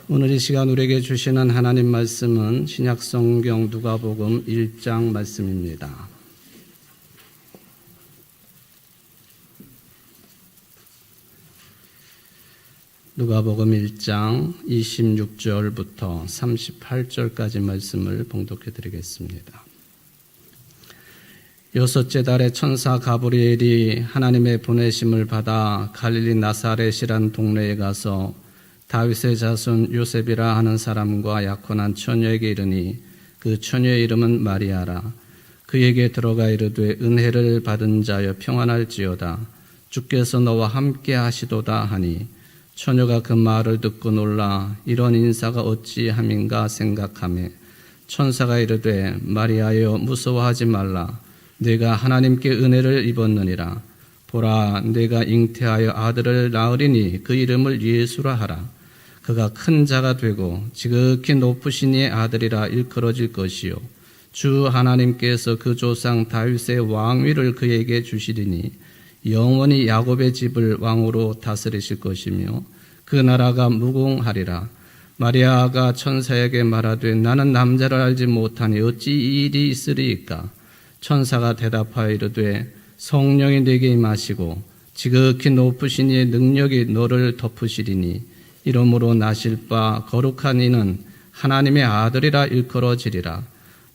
오늘 이 시간 우리에게 주시는 하나님 말씀은 신약성경 누가복음 1장 말씀입니다. 누가복음 1장 26절부터 38절까지 말씀을 봉독해 드리겠습니다. 여섯째 달에 천사 가브리엘이 하나님의 보내심을 받아 갈릴리 나사렛이란 동네에 가서 다윗의 자손 요셉이라 하는 사람과 약혼한 처녀에게 이르니 그 처녀의 이름은 마리아라. 그에게 들어가 이르되 은혜를 받은 자여 평안할지어다. 주께서 너와 함께 하시도다 하니 처녀가 그 말을 듣고 놀라 이런 인사가 어찌함인가 생각하며 천사가 이르되 마리아여 무서워하지 말라. 네가 하나님께 은혜를 입었느니라. 보라 네가 잉태하여 아들을 낳으리니 그 이름을 예수라 하라. 그가 큰 자가 되고 지극히 높으신 이의 아들이라 일컬어질 것이요 주 하나님께서 그 조상 다윗의 왕위를 그에게 주시리니 영원히 야곱의 집을 왕으로 다스리실 것이며 그 나라가 무궁하리라. 마리아가 천사에게 말하되 나는 남자를 알지 못하니 어찌 이 일이 있으리이까. 천사가 대답하여 이르되 성령이 네게 임하시고 지극히 높으신 이의 능력이 너를 덮으시리니 이러므로 나실 바 거룩한 이는 하나님의 아들이라 일컬어지리라.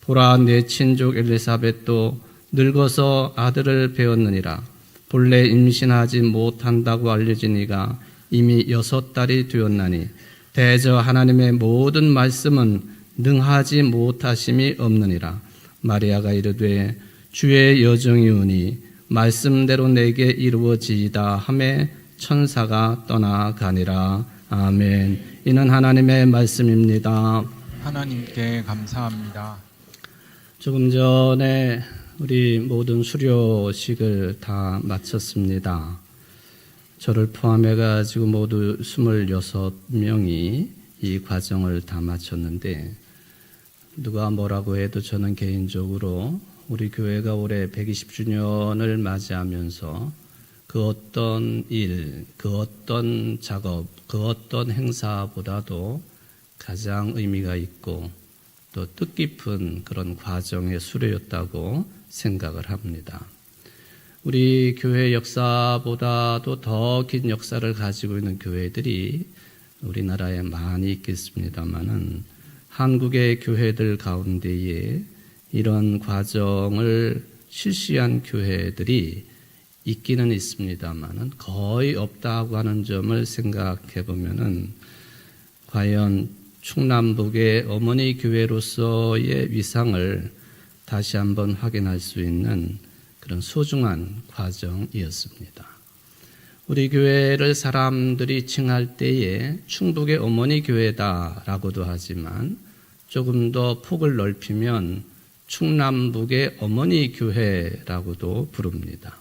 보라 내 친족 엘리사벳도 늙어서 아들을 배었느니라. 본래 임신하지 못한다고 알려진 이가 이미 6달이 되었나니 대저 하나님의 모든 말씀은 능하지 못하심이 없느니라. 마리아가 이르되 주의 여정이오니 말씀대로 내게 이루어지이다 하매 천사가 떠나가니라. 아멘. 이는 하나님의 말씀입니다. 하나님께 감사합니다. 조금 전에 우리 모든 수료식을 다 마쳤습니다. 저를 포함해 가지고 모두 26명이 이 과정을 다 마쳤는데 누가 뭐라고 해도 저는 개인적으로 우리 교회가 올해 120주년을 맞이하면서 그 어떤 일, 그 어떤 작업, 그 어떤 행사보다도 가장 의미가 있고 또 뜻깊은 그런 과정의 수료였다고 생각을 합니다. 우리 교회 역사보다도 더 긴 역사를 가지고 있는 교회들이 우리나라에 많이 있겠습니다만은 한국의 교회들 가운데에 이런 과정을 실시한 교회들이 있기는 있습니다만은 거의 없다고 하는 점을 생각해 보면은 과연 충남북의 어머니 교회로서의 위상을 다시 한번 확인할 수 있는 그런 소중한 과정이었습니다. 우리 교회를 사람들이 칭할 때에 충북의 어머니 교회다라고도 하지만 조금 더 폭을 넓히면 충남북의 어머니 교회라고도 부릅니다.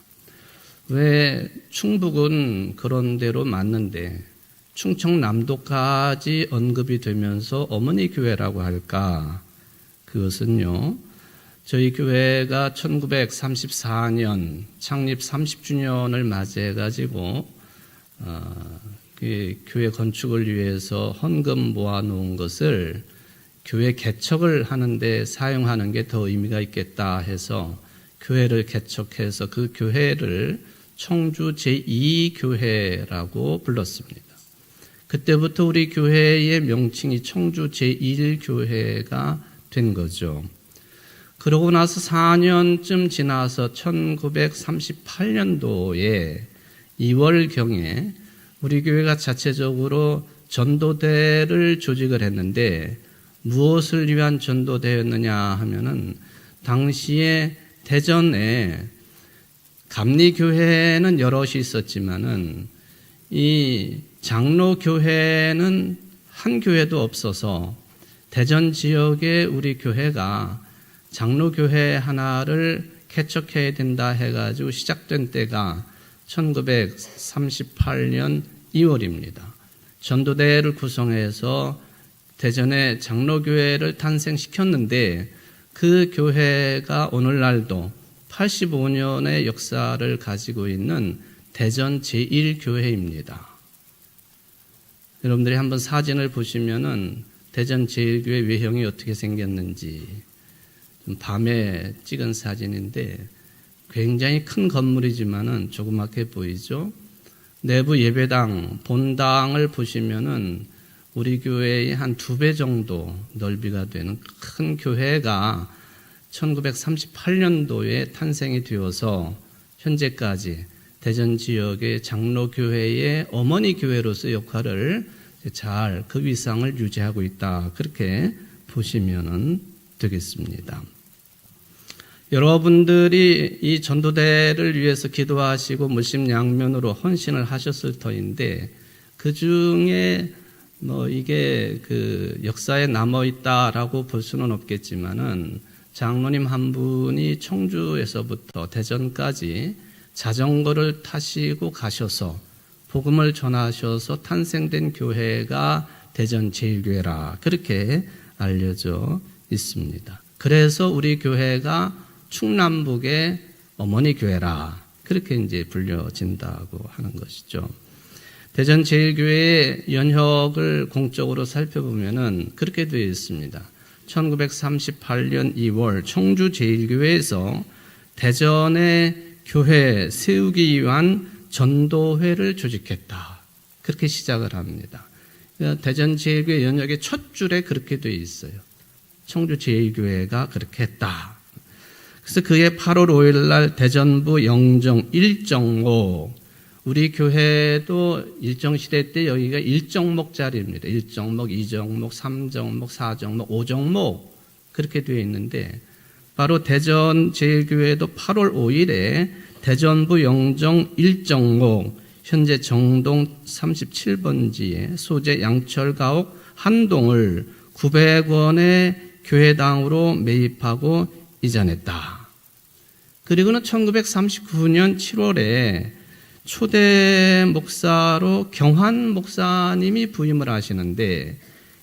왜 충북은 그런 대로 맞는데 충청남도까지 언급이 되면서 어머니 교회라고 할까? 그것은요, 저희 교회가 1934년 창립 30주년을 맞이해가지고 교회 건축을 위해서 헌금 모아놓은 것을 교회 개척을 하는데 사용하는 게 더 의미가 있겠다 해서 교회를 개척해서 그 교회를 청주 제2교회라고 불렀습니다. 그때부터 우리 교회의 명칭이 청주 제1교회가 된 거죠. 그러고 나서 4년쯤 지나서 1938년도에 2월경에 우리 교회가 자체적으로 전도대를 조직을 했는데 무엇을 위한 전도대였느냐 하면은 당시에 대전에 감리교회는 여럿이 있었지만은 이 장로교회는 한 교회도 없어서 대전 지역에 우리 교회가 장로교회 하나를 개척해야 된다 해가지고 시작된 때가 1938년 2월입니다. 전도대를 구성해서 대전에 장로교회를 탄생시켰는데 그 교회가 오늘날도 85년의 역사를 가지고 있는 대전 제1교회입니다. 여러분들이 한번 사진을 보시면은 대전 제일교회 외형이 어떻게 생겼는지 좀 밤에 찍은 사진인데 굉장히 큰 건물이지만은 조그맣게 보이죠. 내부 예배당, 본당을 보시면은 우리 교회의 한 2배 정도 넓이가 되는 큰 교회가 1938년도에 탄생이 되어서 현재까지 대전 지역의 장로교회의 어머니 교회로서 역할을 잘 그 위상을 유지하고 있다. 그렇게 보시면 되겠습니다. 여러분들이 이 전도대를 위해서 기도하시고 물심양면으로 헌신을 하셨을 터인데 그 중에 이게 그 역사에 남아 있다라고 볼 수는 없겠지만은 장로님 한 분이 청주에서부터 대전까지 자전거를 타시고 가셔서 복음을 전하셔서 탄생된 교회가 대전 제일교회라 그렇게 알려져 있습니다. 그래서 우리 교회가 충남북의 어머니 교회라 그렇게 이제 불려진다고 하는 것이죠. 대전 제일교회의 연혁을 공적으로 살펴보면은 그렇게 되어 있습니다. 1938년 2월 청주 제일교회에서 대전의 교회 세우기 위한 전도회를 조직했다. 그렇게 시작을 합니다. 대전 제일교회 연혁의 첫 줄에 그렇게 되어 있어요. 청주 제일교회가 그렇게 했다. 그래서 그해 8월 5일 날 대전부 영정 1정목 우리 교회도 일정시대 때 여기가 1정목 자리입니다. 1정목, 2정목, 3정목, 4정목, 5정목 그렇게 되어 있는데 바로 대전 제일교회도 8월 5일에 대전부 영정 1정목 현재 정동 37번지에 소재 양철가옥 한동을 900원의 교회당으로 매입하고 이전했다. 그리고는 1939년 7월에 초대 목사로 경환 목사님이 부임을 하시는데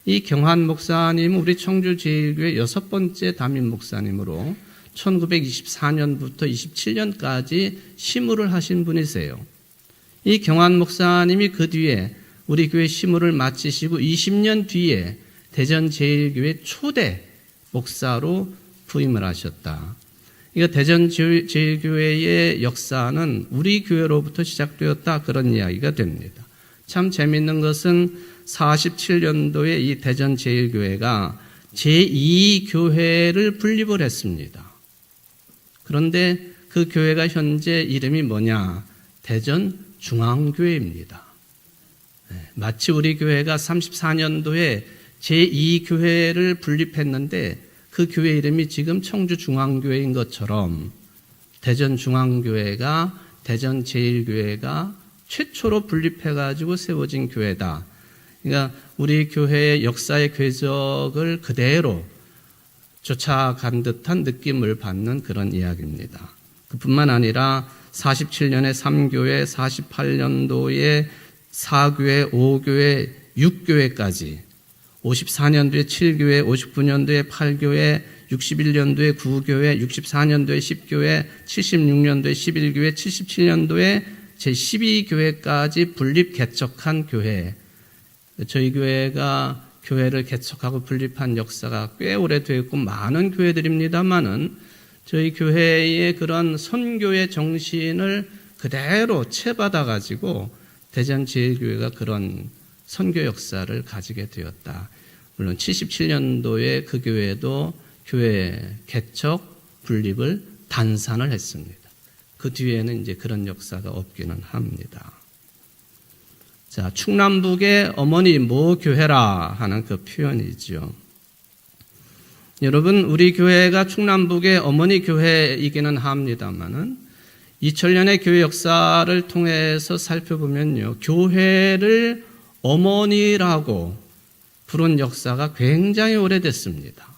이 경환 목사님은 우리 청주 제일교회 6번째 담임 목사님으로 1924년부터 27년까지 시무를 하신 분이세요. 이 경환 목사님이 그 뒤에 우리 교회 시무를 마치시고 20년 뒤에 대전 제일교회 초대 목사로 부임을 하셨다. 이거 대전 제일교회의 역사는 우리 교회로부터 시작되었다 그런 이야기가 됩니다. 참 재미있는 것은 47년도에 이 대전 제일교회가 제2교회를 분립을 했습니다. 그런데 그 교회가 현재 이름이 뭐냐? 대전 중앙교회입니다. 마치 우리 교회가 34년도에 제2교회를 분립했는데 그 교회 이름이 지금 청주중앙교회인 것처럼 대전 중앙교회가 대전 제일교회가 최초로 분립해가지고 세워진 교회다. 그러니까 우리 교회의 역사의 궤적을 그대로 쫓아간 듯한 느낌을 받는 그런 이야기입니다. 그뿐만 아니라 47년에 3교회, 48년도에 4교회, 5교회, 6교회까지 54년도에 7교회, 59년도에 8교회, 61년도에 9교회, 64년도에 10교회, 76년도에 11교회, 77년도에 제12교회까지 분립 개척한 교회. 저희 교회가 교회를 개척하고 분립한 역사가 꽤 오래되었고 많은 교회들입니다만은 저희 교회의 그런 선교의 정신을 그대로 채받아가지고 대전 제일교회가 그런 선교 역사를 가지게 되었다. 물론 77년도에 그 교회도 교회 개척, 분립을 단산을 했습니다. 그 뒤에는 이제 그런 역사가 없기는 합니다. 자, 충남북의 어머니 모교회라 하는 그 표현이죠. 여러분, 우리 교회가 충남북의 어머니 교회이기는 합니다만은 2000년의 교회 역사를 통해서 살펴보면요, 교회를 어머니라고 부른 역사가 굉장히 오래됐습니다.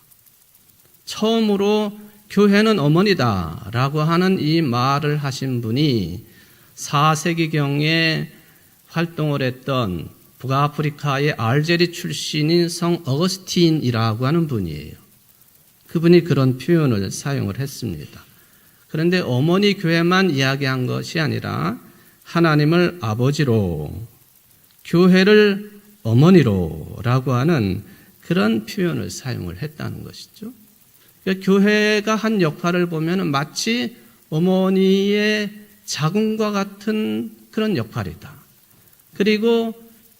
처음으로 교회는 어머니다라고 하는 이 말을 하신 분이 4세기경에 활동을 했던 북아프리카의 알제리 출신인 성 어거스틴이라고 하는 분이에요. 그분이 그런 표현을 사용을 했습니다. 그런데 어머니 교회만 이야기한 것이 아니라 하나님을 아버지로 교회를 어머니로라고 하는 그런 표현을 사용을 했다는 것이죠. 그러니까 교회가 한 역할을 보면 마치 어머니의 자궁과 같은 그런 역할이다. 그리고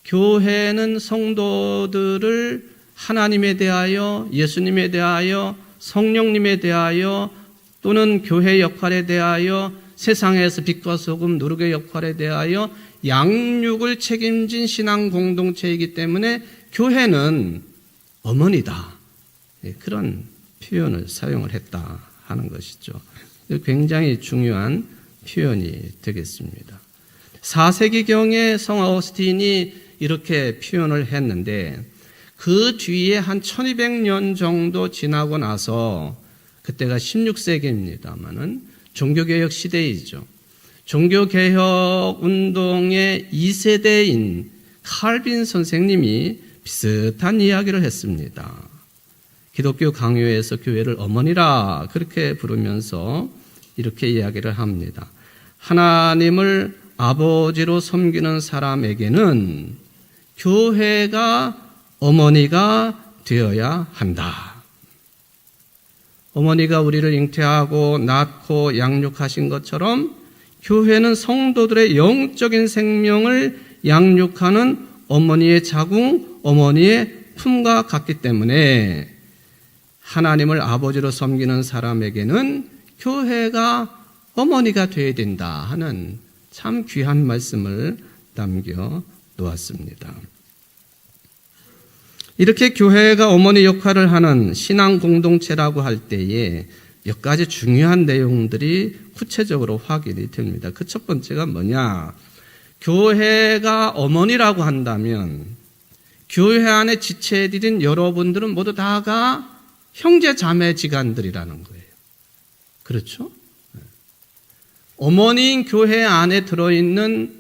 교회는 성도들을 하나님에 대하여, 예수님에 대하여, 성령님에 대하여, 또는 교회 역할에 대하여, 세상에서 빛과 소금 누룩의 역할에 대하여 양육을 책임진 신앙 공동체이기 때문에 교회는 어머니다. 그런 표현을 사용을 했다 하는 것이죠. 굉장히 중요한 표현이 되겠습니다. 4세기경에 성 어거스틴이 이렇게 표현을 했는데 그 뒤에 한 1200년 정도 지나고 나서 그때가 16세기입니다마는 종교개혁 시대이죠. 종교개혁 운동의 2세대인 칼빈 선생님이 비슷한 이야기를 했습니다. 기독교 강요에서 교회를 어머니라 그렇게 부르면서 이렇게 이야기를 합니다. 하나님을 아버지로 섬기는 사람에게는 교회가 어머니가 되어야 한다. 어머니가 우리를 잉태하고 낳고 양육하신 것처럼 교회는 성도들의 영적인 생명을 양육하는 어머니의 자궁, 어머니의 품과 같기 때문에 하나님을 아버지로 섬기는 사람에게는 교회가 어머니가 되어야 된다 하는 참 귀한 말씀을 남겨 놓았습니다. 이렇게 교회가 어머니 역할을 하는 신앙 공동체라고 할 때에 몇 가지 중요한 내용들이 구체적으로 확인이 됩니다. 그 첫 번째가 뭐냐? 교회가 어머니라고 한다면 교회 안에 지체들인 여러분들은 모두 다가 형제 자매 지간들이라는 거예요. 그렇죠? 어머니인 교회 안에 들어있는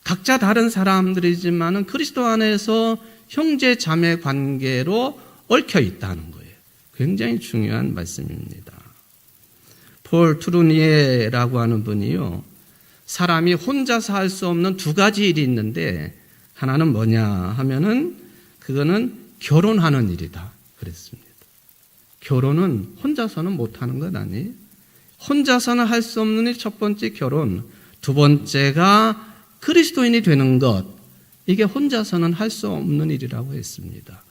각자 다른 사람들이지만은 그리스도 안에서 형제 자매 관계로 얽혀 있다는 거예요. 굉장히 중요한 말씀입니다. 폴 트루니에라고 하는 분이요, 사람이 혼자서 할 수 없는 두 가지 일이 있는데 하나는 뭐냐 하면은 그거는 결혼하는 일이다 그랬습니다. 결혼은 혼자서는 못하는 것 아니에요. 혼자서는 할 수 없는 일 첫 번째 결혼, 두 번째가 그리스도인이 되는 것, 이게 혼자서는 할 수 없는 일이라고 했습니다.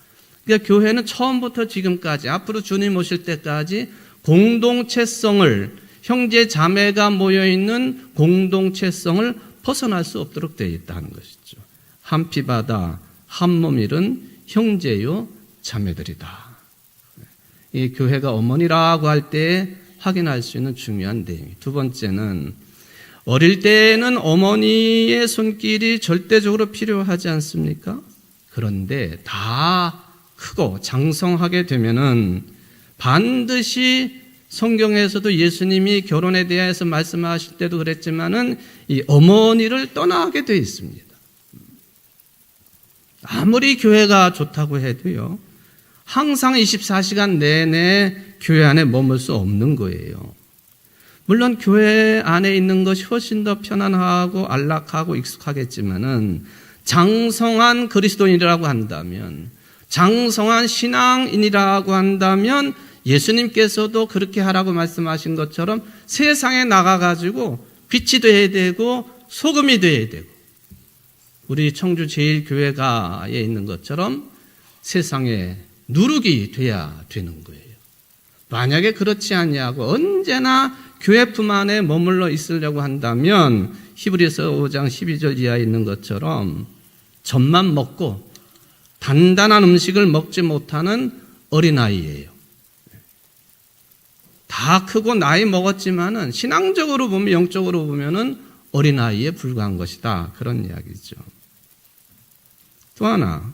그러니까 교회는 처음부터 지금까지 앞으로 주님 오실 때까지 공동체성을, 형제 자매가 모여있는 공동체성을 벗어날 수 없도록 되어 있다는 것이죠. 한 피바다 한 몸일은 형제요 자매들이다. 이 교회가 어머니라고 할 때 확인할 수 있는 중요한 내용. 두 번째는 어릴 때에는 어머니의 손길이 절대적으로 필요하지 않습니까? 그런데 다 크고 장성하게 되면은 반드시 성경에서도 예수님이 결혼에 대해서 말씀하실 때도 그랬지만은 이 어머니를 떠나게 되어 있습니다. 아무리 교회가 좋다고 해도요, 항상 24시간 내내 교회 안에 머물 수 없는 거예요. 물론 교회 안에 있는 것이 훨씬 더 편안하고 안락하고 익숙하겠지만은 장성한 그리스도인이라고 한다면, 장성한 신앙인이라고 한다면 예수님께서도 그렇게 하라고 말씀하신 것처럼 세상에 나가가지고 빛이 돼야 되고 소금이 돼야 되고, 우리 청주 제일교회가에 있는 것처럼 세상에 누룩이 돼야 되는 거예요. 만약에 그렇지 않냐고 언제나 교회 품 안에 머물러 있으려고 한다면 히브리서 5장 12절 이하에 있는 것처럼 젖만 먹고 단단한 음식을 먹지 못하는 어린아이예요. 다 크고 나이 먹었지만은 신앙적으로 보면, 영적으로 보면은 어린아이에 불과한 것이다. 그런 이야기죠. 또 하나,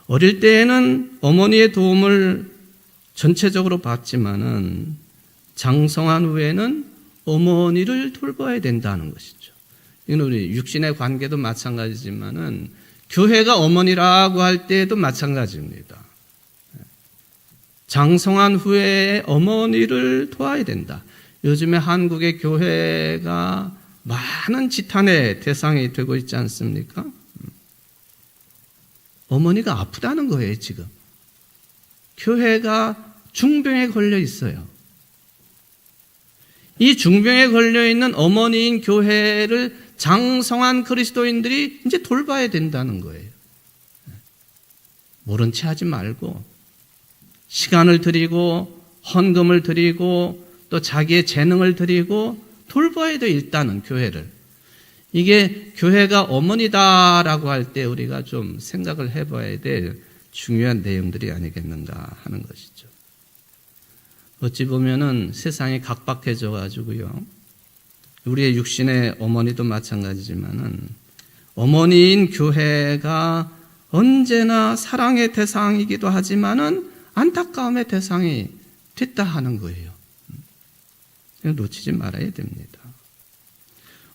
어릴 때에는 어머니의 도움을 전체적으로 받지만은 장성한 후에는 어머니를 돌봐야 된다는 것이죠. 이건 우리 육신의 관계도 마찬가지지만은 교회가 어머니라고 할 때에도 마찬가지입니다. 장성한 후에 어머니를 도와야 된다. 요즘에 한국의 교회가 많은 지탄의 대상이 되고 있지 않습니까? 어머니가 아프다는 거예요, 지금. 교회가 중병에 걸려 있어요. 이 중병에 걸려 있는 어머니인 교회를 장성한 그리스도인들이 이제 돌봐야 된다는 거예요. 모른 채 하지 말고 시간을 드리고 헌금을 드리고 또 자기의 재능을 드리고 돌봐야 돼요, 일단은 교회를. 이게 교회가 어머니다라고 할 때 우리가 좀 생각을 해봐야 될 중요한 내용들이 아니겠는가 하는 것이죠. 어찌 보면은 세상이 각박해져 가지고요. 우리의 육신의 어머니도 마찬가지지만은 어머니인 교회가 언제나 사랑의 대상이기도 하지만은 안타까움의 대상이 됐다 하는 거예요. 놓치지 말아야 됩니다.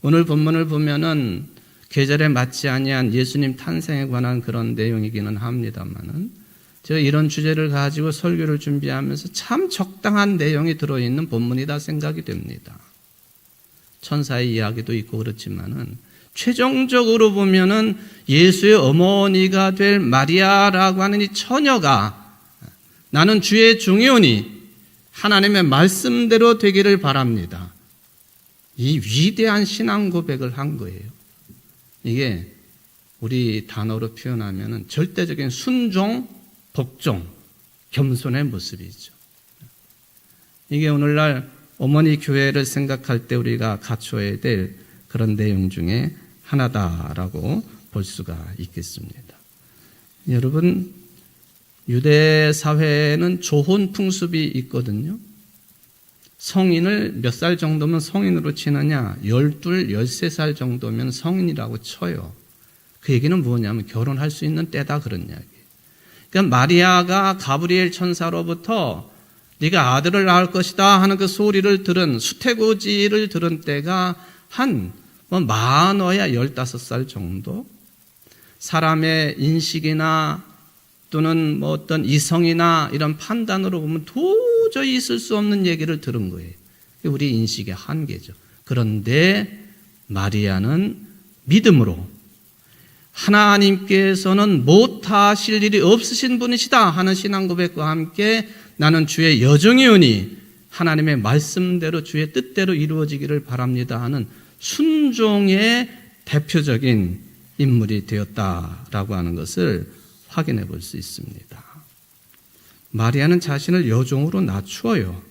오늘 본문을 보면은 계절에 맞지 아니한 예수님 탄생에 관한 그런 내용이기는 합니다만은 제가 이런 주제를 가지고 설교를 준비하면서 참 적당한 내용이 들어있는 본문이다 생각이 됩니다. 천사의 이야기도 있고 그렇지만은 최종적으로 보면은 예수의 어머니가 될 마리아라고 하는 이 처녀가 나는 주의 종이오니 하나님의 말씀대로 되기를 바랍니다. 이 위대한 신앙 고백을 한 거예요. 이게 우리 단어로 표현하면 절대적인 순종, 복종, 겸손의 모습이죠. 이게 오늘날 어머니 교회를 생각할 때 우리가 갖춰야 될 그런 내용 중에 하나다라고 볼 수가 있겠습니다. 여러분, 유대 사회에는 조혼 풍습이 있거든요. 성인을 몇 살 정도면 성인으로 치느냐, 12, 13살 정도면 성인이라고 쳐요. 그 얘기는 뭐냐면 결혼할 수 있는 때다 그런 이야기예요. 그러니까 마리아가 가브리엘 천사로부터 네가 아들을 낳을 것이다 하는 그 소리를 들은, 수태고지를 들은 때가 한 많아야 15살 정도? 사람의 인식이나 또는 어떤 이성이나 이런 판단으로 보면 도저히 있을 수 없는 얘기를 들은 거예요. 우리 인식의 한계죠. 그런데 마리아는 믿음으로 하나님께서는 못하실 일이 없으신 분이시다 하는 신앙 고백과 함께 나는 주의 여종이오니 하나님의 말씀대로 주의 뜻대로 이루어지기를 바랍니다 하는 순종의 대표적인 인물이 되었다라고 하는 것을 확인해 볼 수 있습니다. 마리아는 자신을 여종으로 낮추어요.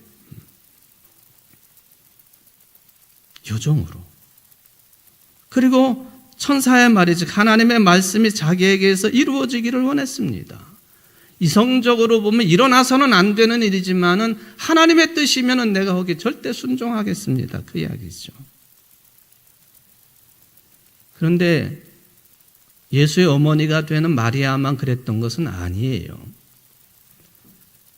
여종으로. 그리고 천사의 말이 즉 하나님의 말씀이 자기에게서 이루어지기를 원했습니다. 이성적으로 보면 일어나서는 안 되는 일이지만은 하나님의 뜻이면은 내가 거기 절대 순종하겠습니다. 그 이야기죠. 그런데 예수의 어머니가 되는 마리아만 그랬던 것은 아니에요.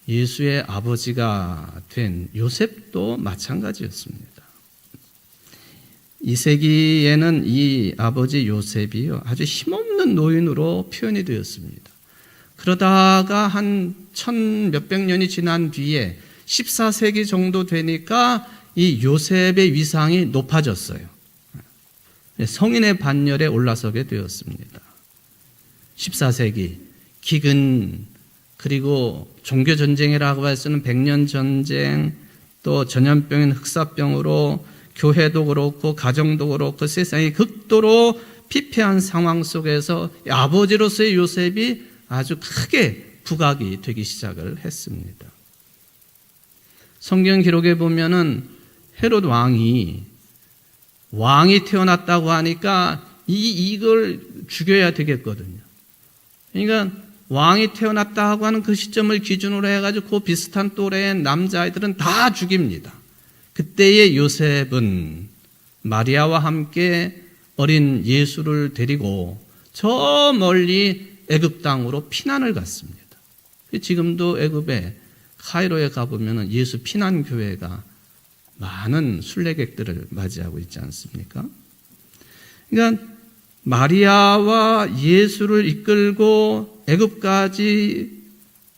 예수의 아버지가 된 요셉도 마찬가지였습니다. 2세기에는 이 아버지 요셉이요, 아주 힘없는 노인으로 표현이 되었습니다. 그러다가 한 1000몇백 년이 지난 뒤에 14세기 정도 되니까 이 요셉의 위상이 높아졌어요. 성인의 반열에 올라서게 되었습니다. 14세기 기근 그리고 종교전쟁이라고 할 수는 100년 전쟁 또 전염병인 흑사병으로 교회도 그렇고 가정도 그렇고 세상이 극도로 피폐한 상황 속에서 아버지로서의 요셉이 아주 크게 부각이 되기 시작을 했습니다. 성경 기록에 보면은 헤롯 왕이 태어났다고 하니까 이걸 죽여야 되겠거든요. 그러니까 왕이 태어났다고 하는 그 시점을 기준으로 해가지고 그 비슷한 또래의 남자아이들은 다 죽입니다. 그때의 요셉은 마리아와 함께 어린 예수를 데리고 저 멀리 애굽 땅으로 피난을 갔습니다. 지금도 애굽에 카이로에 가보면 예수 피난 교회가 많은 순례객들을 맞이하고 있지 않습니까? 그러니까 마리아와 예수를 이끌고 애굽까지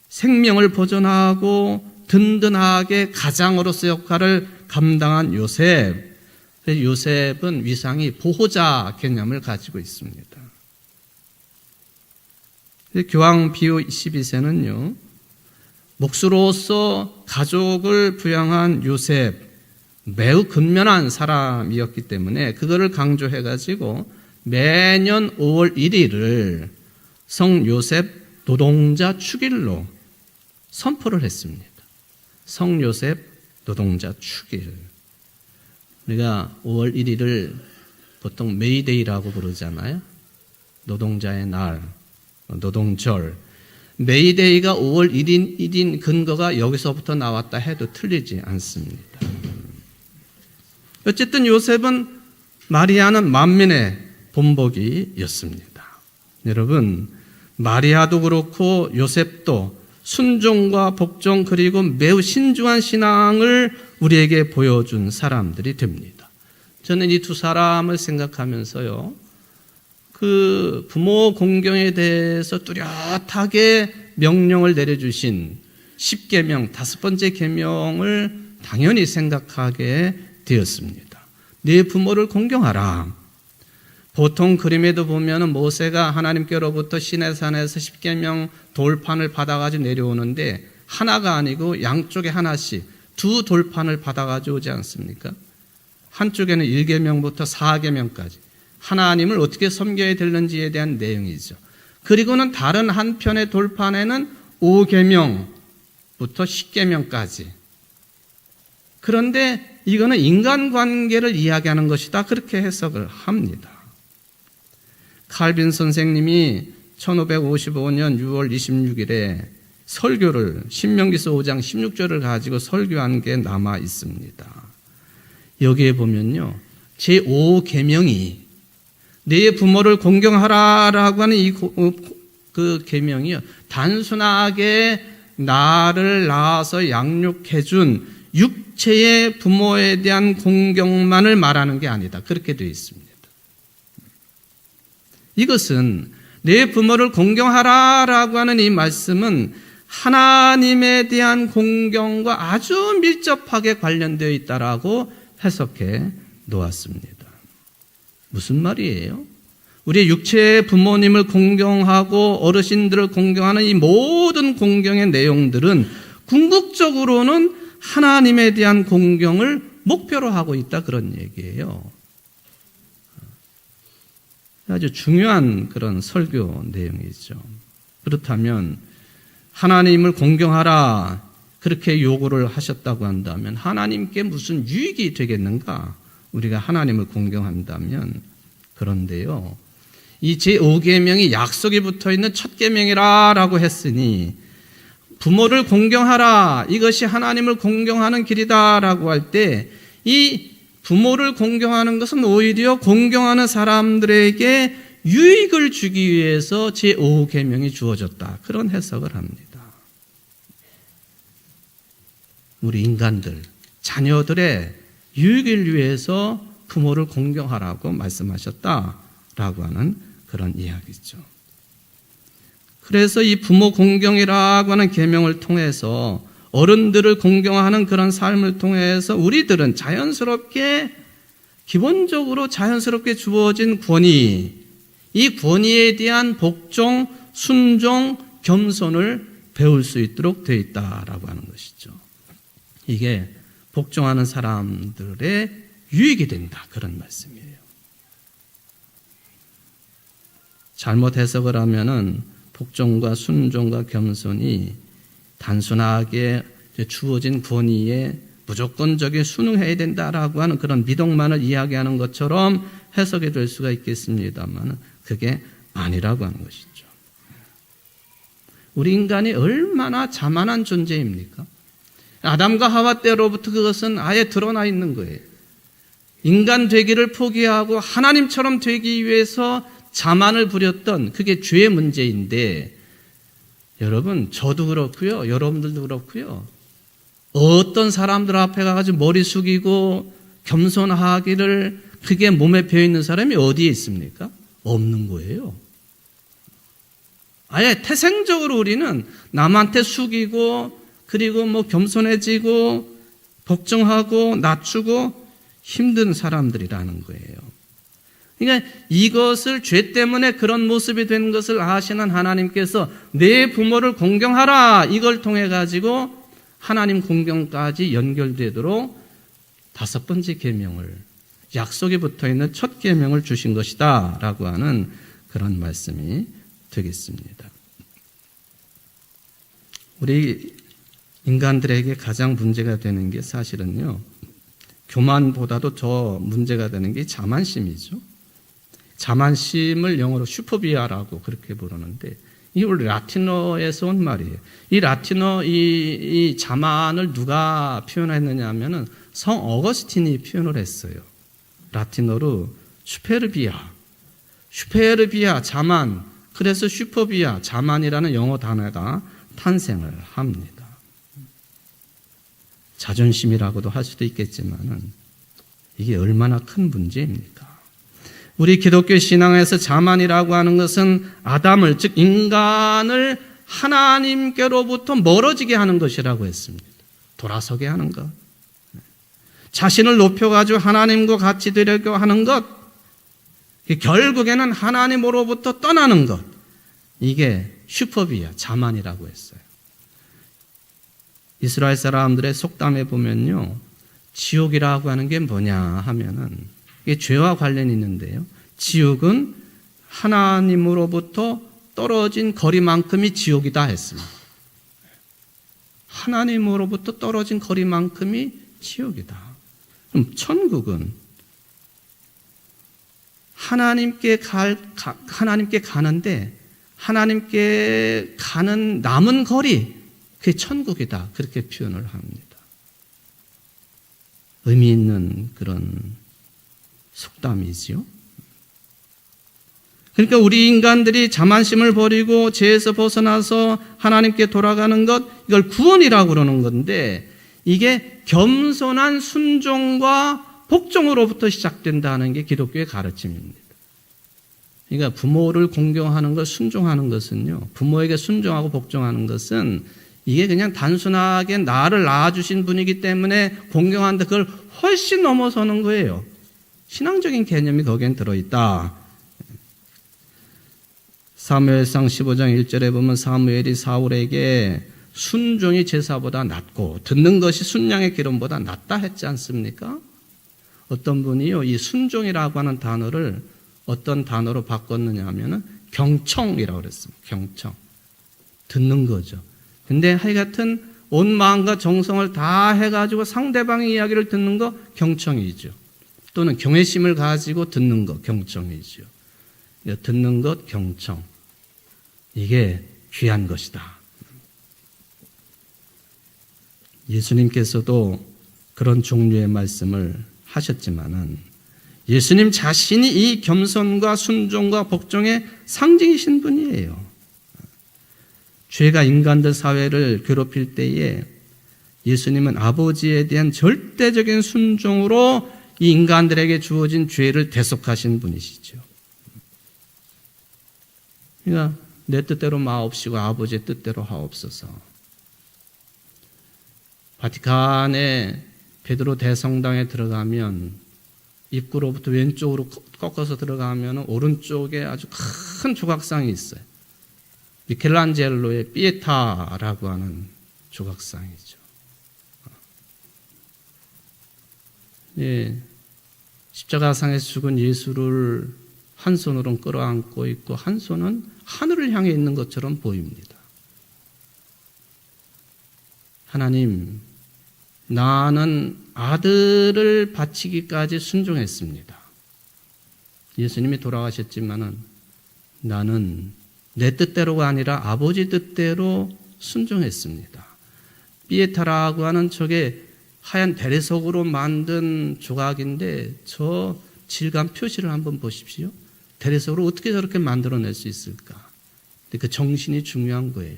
생명을 보존하고 든든하게 가장으로서 역할을 감당한 요셉. 요셉은 위상이 보호자 개념을 가지고 있습니다. 교황 비오 12세는요, 목수로서 가족을 부양한 요셉, 매우 근면한 사람이었기 때문에 그거를 강조해가지고 매년 5월 1일을 성 요셉 노동자 축일로 선포를 했습니다. 성 요셉 노동자 축일. 우리가 5월 1일을 보통 메이데이라고 부르잖아요. 노동자의 날, 노동절. 메이데이가 5월 1일인 근거가 여기서부터 나왔다 해도 틀리지 않습니다. 어쨌든 요셉은 마리아는 만민의 본보기였습니다. 여러분, 마리아도 그렇고 요셉도 순종과 복종 그리고 매우 신중한 신앙을 우리에게 보여준 사람들이 됩니다. 저는 이 두 사람을 생각하면서요, 그 부모 공경에 대해서 뚜렷하게 명령을 내려주신 10계명, 5번째 계명을 당연히 생각하게 되었습니다. 네 부모를 공경하라. 보통 그림에도 보면 모세가 하나님께로부터 시내산에서 10계명 돌판을 받아가지고 내려오는데 하나가 아니고 양쪽에 하나씩 두 돌판을 받아가지고 오지 않습니까? 한쪽에는 1계명부터 4계명까지 하나님을 어떻게 섬겨야 되는지에 대한 내용이죠. 그리고는 다른 한편의 돌판에는 5계명부터 10계명까지. 그런데 이거는 인간관계를 이야기하는 것이다. 그렇게 해석을 합니다. 칼빈 선생님이 1555년 6월 26일에 설교를 신명기서 5장 16절을 가지고 설교한 게 남아 있습니다. 여기에 보면요, 제5계명이 네 부모를 공경하라라고 하는 그 계명이요, 단순하게 나를 낳아서 양육해준 육체의 부모에 대한 공경만을 말하는 게 아니다. 그렇게 되어 있습니다. 이것은 내 부모를 공경하라라고 하는 이 말씀은 하나님에 대한 공경과 아주 밀접하게 관련되어 있다라고 해석해 놓았습니다. 무슨 말이에요? 우리의 육체의 부모님을 공경하고 어르신들을 공경하는 이 모든 공경의 내용들은 궁극적으로는 하나님에 대한 공경을 목표로 하고 있다, 그런 얘기예요. 아주 중요한 그런 설교 내용이죠. 그렇다면 하나님을 공경하라 그렇게 요구를 하셨다고 한다면 하나님께 무슨 유익이 되겠는가? 우리가 하나님을 공경한다면. 그런데요, 이 제5계명이 약속이 붙어있는 첫 계명이라고 했으니 부모를 공경하라, 이것이 하나님을 공경하는 길이다라고 할 때 이 부모를 공경하는 것은 오히려 공경하는 사람들에게 유익을 주기 위해서 제5계명이 주어졌다, 그런 해석을 합니다. 우리 인간들, 자녀들의 유익을 위해서 부모를 공경하라고 말씀하셨다라고 하는 그런 이야기죠. 그래서 이 부모 공경이라고 하는 계명을 통해서 어른들을 공경하는 그런 삶을 통해서 우리들은 자연스럽게, 기본적으로 자연스럽게 주어진 권위, 이 권위에 대한 복종, 순종, 겸손을 배울 수 있도록 되어 있다라고 하는 것이죠. 이게 복종하는 사람들의 유익이 된다, 그런 말씀이에요. 잘못 해석을 하면은 복종과 순종과 겸손이 단순하게 주어진 권위에 무조건적인 순응해야 된다라고 하는 그런 미덕만을 이야기하는 것처럼 해석이 될 수가 있겠습니다만 그게 아니라고 하는 것이죠. 우리 인간이 얼마나 자만한 존재입니까? 아담과 하와 때로부터 그것은 아예 드러나 있는 거예요. 인간 되기를 포기하고 하나님처럼 되기 위해서 자만을 부렸던, 그게 죄의 문제인데, 여러분, 저도 그렇고요, 여러분들도 그렇고요, 어떤 사람들 앞에 가가지고 머리 숙이고 겸손하기를, 그게 몸에 배어있는 사람이 어디에 있습니까? 없는 거예요. 아예 태생적으로 우리는 남한테 숙이고, 그리고 그러니까 이것을 죄 때문에 그런 모습이 된 것을 아시는 하나님께서 내 부모를 공경하라, 이걸 통해 가지고 하나님 공경까지 연결되도록 5번째 계명을, 약속이 붙어있는 첫 계명을 주신 것이다 라고 하는 그런 말씀이 되겠습니다. 우리 인간들에게 가장 문제가 되는 게 사실은요, 교만보다도 더 문제가 되는 게 자만심이죠. 자만심을 영어로 슈퍼비아라고 그렇게 부르는데, 이게 원래 라틴어에서 온 말이에요. 이 라틴어 이 자만을 누가 표현했느냐 하면은 성 어거스틴이 표현을 했어요. 라틴어로 슈페르비아 자만, 그래서 슈퍼비아 자만이라는 영어 단어가 탄생을 합니다. 자존심이라고도 할 수도 있겠지만은 이게 얼마나 큰 문제입니까? 우리 기독교 신앙에서 자만이라고 하는 것은 아담을, 즉 인간을 하나님께로부터 멀어지게 하는 것이라고 했습니다. 돌아서게 하는 것, 자신을 높여가지고 하나님과 같이 되려고 하는 것, 결국에는 하나님으로부터 떠나는 것, 이게 슈퍼비아, 자만이라고 했어요. 이스라엘 사람들의 속담에 보면요, 지옥이라고 하는 게 뭐냐 하면은 이게 죄와 관련이 있는데요, 지옥은 하나님으로부터 떨어진 거리만큼이 지옥이다 했습니다. 하나님으로부터 떨어진 거리만큼이 지옥이다. 그럼 천국은 하나님께 가는데 하나님께 가는 남은 거리, 그게 천국이다, 그렇게 표현을 합니다. 의미 있는 그런 속담이지요. 그러니까 우리 인간들이 자만심을 버리고 죄에서 벗어나서 하나님께 돌아가는 것, 이걸 구원이라고 그러는 건데, 이게 겸손한 순종과 복종으로부터 시작된다는 게 기독교의 가르침입니다. 그러니까 부모를 공경하는 것, 순종하는 것은요, 부모에게 순종하고 복종하는 것은 이게 그냥 단순하게 나를 낳아주신 분이기 때문에 공경한다, 그걸 훨씬 넘어서는 거예요. 신앙적인 개념이 거기엔 들어있다. 사무엘상 15장 1절에 보면 사무엘이 사울에게 순종이 제사보다 낫고 듣는 것이 순양의 기름보다 낫다 했지 않습니까? 어떤 분이요, 이 순종이라고 하는 단어를 어떤 단어로 바꿨느냐 하면은 경청이라고 그랬습니다. 경청. 듣는 거죠. 근데 하여튼 온 마음과 정성을 다 해가지고 상대방의 이야기를 듣는 거 경청이죠. 또는 경외심을 가지고 듣는 것, 경청이죠. 듣는 것, 경청. 이게 귀한 것이다. 예수님께서도 그런 종류의 말씀을 하셨지만은 예수님 자신이 이 겸손과 순종과 복종의 상징이신 분이에요. 죄가 인간들 사회를 괴롭힐 때에 예수님은 아버지에 대한 절대적인 순종으로 이 인간들에게 주어진 죄를 대속하신 분이시죠. 그러니까 내 뜻대로 마옵시고 아버지의 뜻대로 하옵소서. 바티칸의 베드로 대성당에 들어가면 입구로부터 왼쪽으로 꺾어서 들어가면 오른쪽에 아주 큰 조각상이 있어요. 미켈란젤로의 피에타라고 하는 조각상이죠. 예, 십자가상에서 죽은 예수를 한 손으로는 끌어안고 있고 한 손은 하늘을 향해 있는 것처럼 보입니다. 하나님, 나는 아들을 바치기까지 순종했습니다. 예수님이 돌아가셨지만은 나는 내 뜻대로가 아니라 아버지 뜻대로 순종했습니다. 피에타라고 하는 저게 하얀 대리석으로 만든 조각인데 저 질감 표시를 한번 보십시오. 대리석으로 어떻게 저렇게 만들어낼 수 있을까? 근데 그 정신이 중요한 거예요.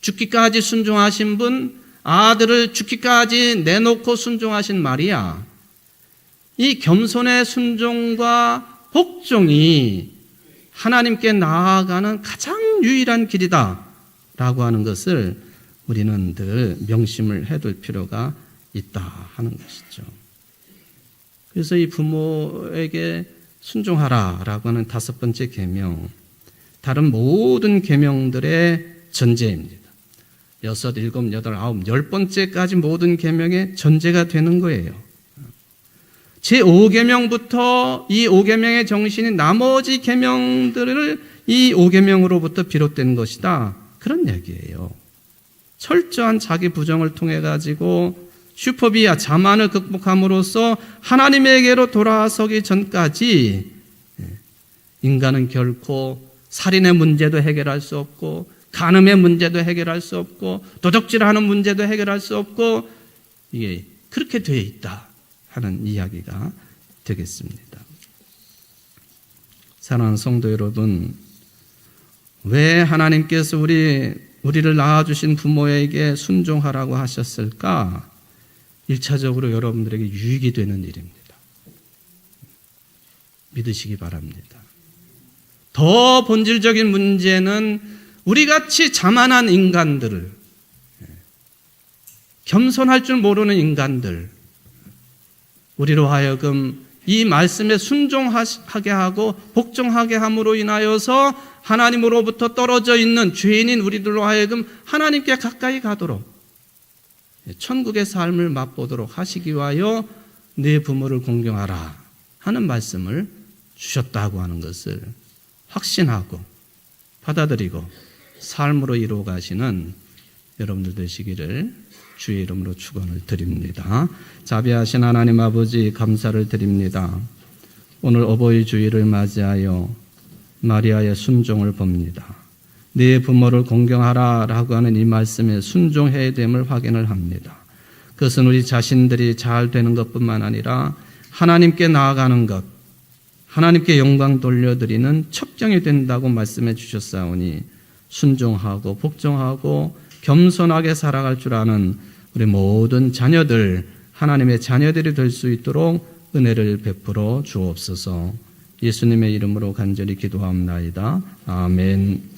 죽기까지 순종하신 분, 아들을 죽기까지 내놓고 순종하신 마리아, 이 겸손의 순종과 복종이 하나님께 나아가는 가장 유일한 길이다 라고 하는 것을 우리는 늘 명심을 해둘 필요가 있다 하는 것이죠. 그래서 이 부모에게 순종하라라고 하는 5번째 계명, 다른 모든 계명들의 전제입니다. 6, 7, 8, 9, 10번째까지 모든 계명의 전제가 되는 거예요. 제5계명부터 이 5계명의 정신이 나머지 계명들을 이 5계명으로부터 비롯된 것이다. 그런 얘기예요. 철저한 자기 부정을 통해 가지고 슈퍼비아 자만을 극복함으로써 하나님에게로 돌아서기 전까지 인간은 결코 살인의 문제도 해결할 수 없고 간음의 문제도 해결할 수 없고 도적질하는 문제도 해결할 수 없고 이게 그렇게 되어 있다 하는 이야기가 되겠습니다. 사랑하는 성도 여러분, 왜 하나님께서 우리를 낳아주신 부모에게 순종하라고 하셨을까? 1차적으로 여러분들에게 유익이 되는 일입니다. 믿으시기 바랍니다. 더 본질적인 문제는 우리같이 자만한 인간들을, 겸손할 줄 모르는 인간들, 우리로 하여금 이 말씀에 순종하게 하고 복종하게 함으로 인하여서 하나님으로부터 떨어져 있는 죄인인 우리들로 하여금 하나님께 가까이 가도록 천국의 삶을 맛보도록 하시기 위하여 네 부모를 공경하라 하는 말씀을 주셨다고 하는 것을 확신하고 받아들이고 삶으로 이루어 가시는 여러분들 되시기를 주의 이름으로 축원을 드립니다. 자비하신 하나님 아버지 감사를 드립니다. 오늘 어버이 주일을 맞이하여 마리아의 순종을 봅니다. 네 부모를 공경하라라고 하는 이 말씀에 순종해야 됨을 확인을 합니다. 그것은 우리 자신들이 잘 되는 것뿐만 아니라 하나님께 나아가는 것, 하나님께 영광 돌려드리는 첩경이 된다고 말씀해 주셨사오니 순종하고 복종하고 겸손하게 살아갈 줄 아는 우리 모든 자녀들, 하나님의 자녀들이 될 수 있도록 은혜를 베풀어 주옵소서. 예수님의 이름으로 간절히 기도합나이다. 아멘.